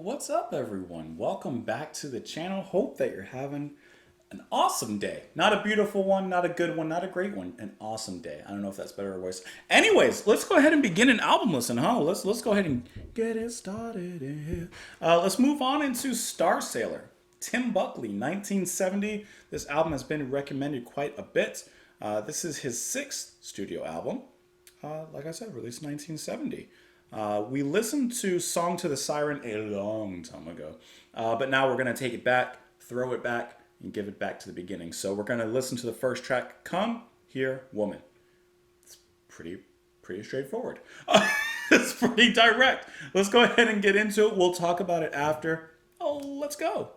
What's up, everyone? Welcome back to the channel. Hope that you're having an awesome day. Not a beautiful one, not a good one, not a great one. An awesome day. I don't know if that's better or worse. Anyways, let's go ahead and begin an album listen, huh? Let's go ahead and get it started. Let's move on into Star Sailor. Tim Buckley, 1970. This album has been recommended quite a bit. This is his 6th studio album. Like I said, released 1970. We listened to Song to the Siren a long time ago, but now we're going to take it back, throw it back, and give it back to the beginning. So we're going to listen to the first track, Come Here Woman. It's pretty straightforward. It's pretty direct. Let's go ahead and get into it. We'll talk about it after. Oh, let's go.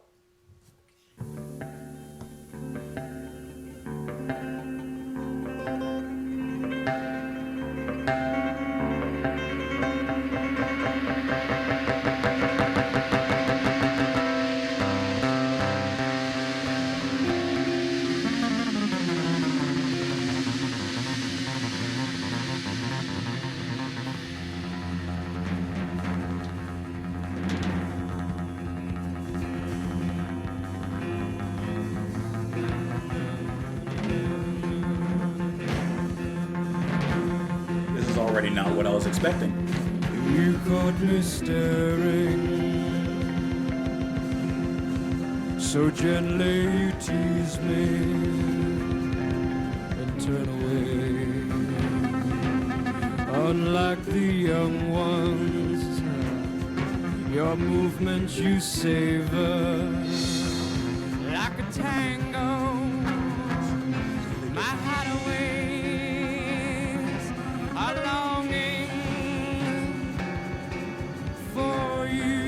Already not what I was expecting. You caught me staring, so gently you tease me and turn away. Unlike the young ones, your movements you savor like a tango. My hideaway longing for you.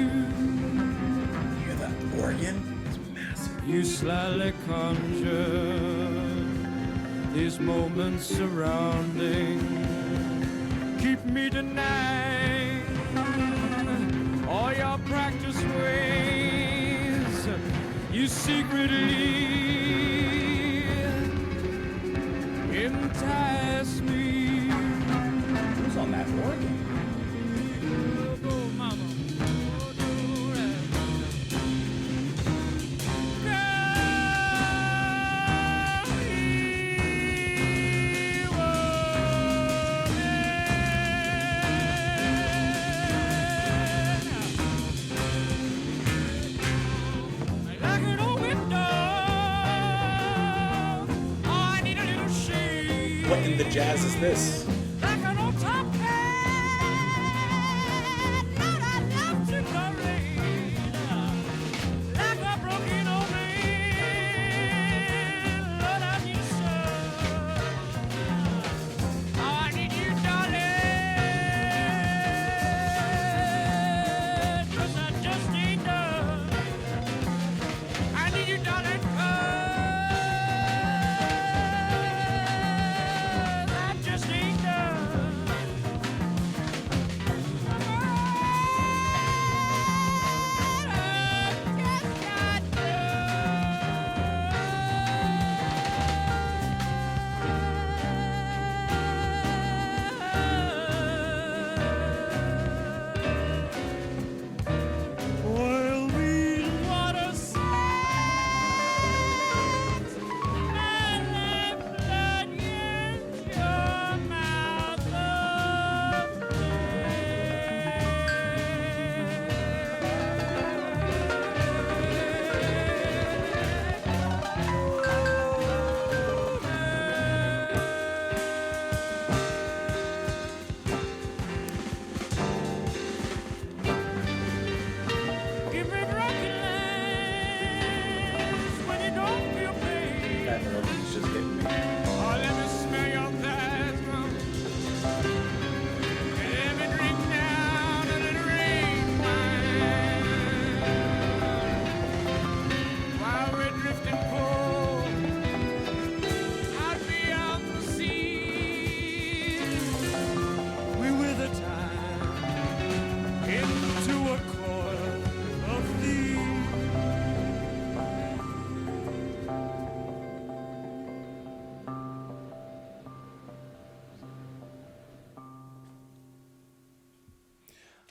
You hear that organ? It's massive. You slyly conjure these moments surrounding. Keep me denying all your practice ways. You secretly entice me. On that organ. What in the jazz is this? Just ain't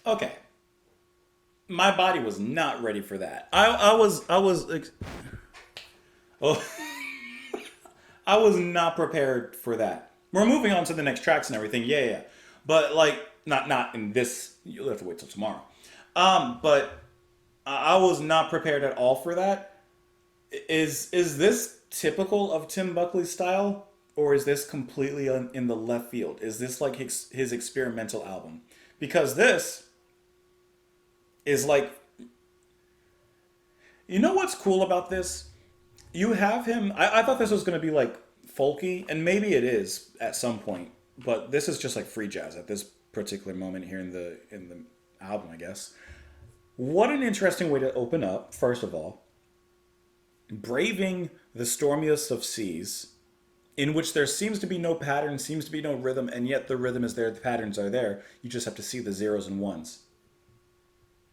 Okay. My body was not ready for that. Oh, I was not prepared for that. We're moving on to the next tracks and everything. Yeah, yeah. But like, not in this. You'll have to wait till tomorrow. But I was not prepared at all for that. Is this typical of Tim Buckley's style, or is this completely in the left field? Is this like his experimental album? Because this is like, you know what's cool about this? You have him. I thought this was going to be like folky, and maybe it is at some point. But this is just like free jazz at this particular moment here in the album, I guess. What an interesting way to open up. First of all, braving the stormiest of seas, in which there seems to be no pattern, seems to be no rhythm, and yet the rhythm is there, the patterns are there. You just have to see the zeros and ones.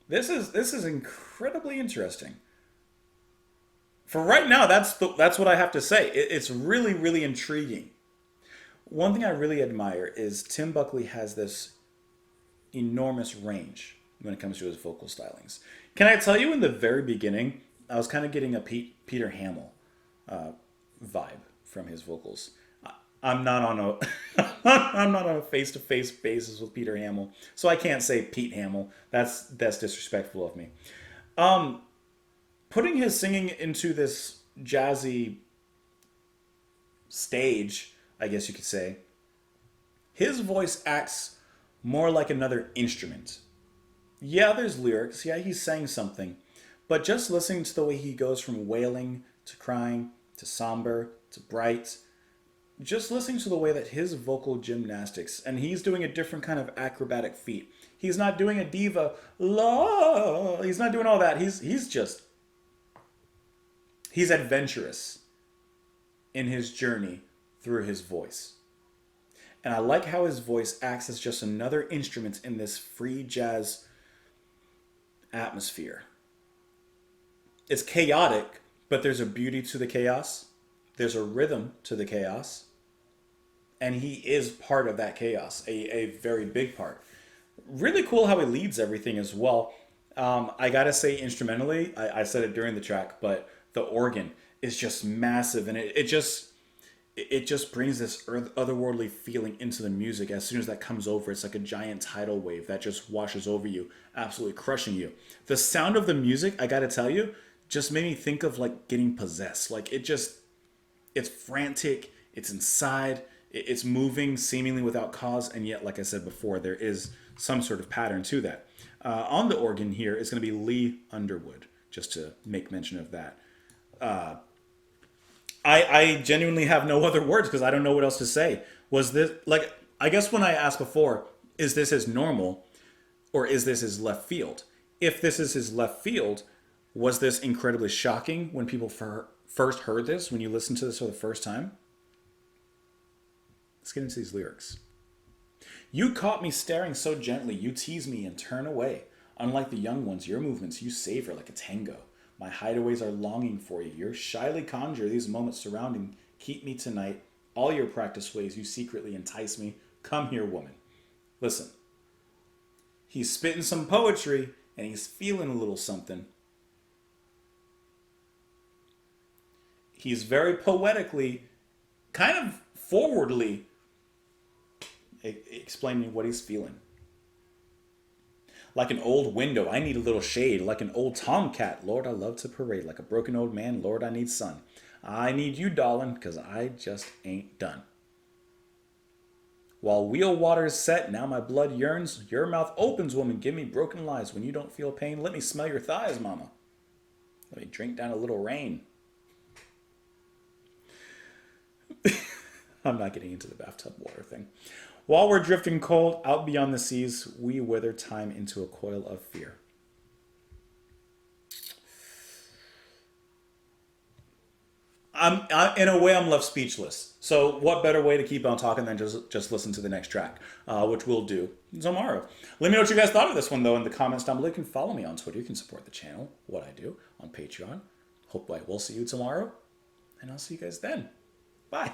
This is incredibly interesting. For right now, that's what I have to say. It's really, really intriguing. One thing I really admire is Tim Buckley has this enormous range when it comes to his vocal stylings. Can I tell you, in the very beginning, I was kind of getting a Peter Hamill vibe from his vocals. I'm not on a I'm not on a face-to-face basis with Peter Hamill, so I can't say Pete Hamill. That's disrespectful of me. Putting his singing into this jazzy stage, I guess you could say, his voice acts more like another instrument. Yeah, there's lyrics. Yeah, he's saying something. But just listening to the way he goes from wailing to crying to somber to bright, just listening to the way that his vocal gymnastics, and he's doing a different kind of acrobatic feat. He's not doing a diva, la. He's not doing all that. He's adventurous in his journey through his voice. And I like how his voice acts as just another instrument in this free jazz atmosphere. It's chaotic, but there's a beauty to the chaos. There's a rhythm to the chaos. And he is part of that chaos, a very big part. Really cool how he leads everything as well. I gotta say, instrumentally, I said it during the track, but the organ is just massive, and it just brings this otherworldly feeling into the music. As soon as that comes over, it's like a giant tidal wave that just washes over you, absolutely crushing you. The sound of the music, I gotta tell you, just made me think of like getting possessed. Like it's frantic, it's inside, it's moving seemingly without cause, and yet, like I said before, there is some sort of pattern to that. On the organ here is going to be Lee Underwood, just to make mention of that. I genuinely have no other words because I don't know what else to say. Was this, like, I guess when I asked before, is this his normal or is this his left field? If this is his left field, was this incredibly shocking when people first heard this, when you listened to this for the first time? Let's get into these lyrics. You caught me staring so gently, you tease me and turn away. Unlike the young ones, your movements you savor like a tango. My hideaways are longing for you. You shyly conjure these moments surrounding. Keep me tonight. All your practice ways, you secretly entice me. Come here, woman. Listen. He's spitting some poetry, and he's feeling a little something. He's very poetically, kind of forwardly, explaining what he's feeling. Like an old window, I need a little shade. Like an old tomcat, Lord, I love to parade. Like a broken old man, Lord, I need sun. I need you, darling, because I just ain't done. While wheel water's set, now my blood yearns. Your mouth opens, woman, give me broken lies. When you don't feel pain, let me smell your thighs, mama. Let me drink down a little rain. I'm not getting into the bathtub water thing. While we're drifting cold, out beyond the seas, we wither time into a coil of fear. In a way, I'm left speechless. So what better way to keep on talking than just listen to the next track, which we'll do tomorrow. Let me know what you guys thought of this one, though, in the comments down below. You can follow me on Twitter. You can support the channel, what I do, on Patreon. Hope I will see you tomorrow, and I'll see you guys then. Bye.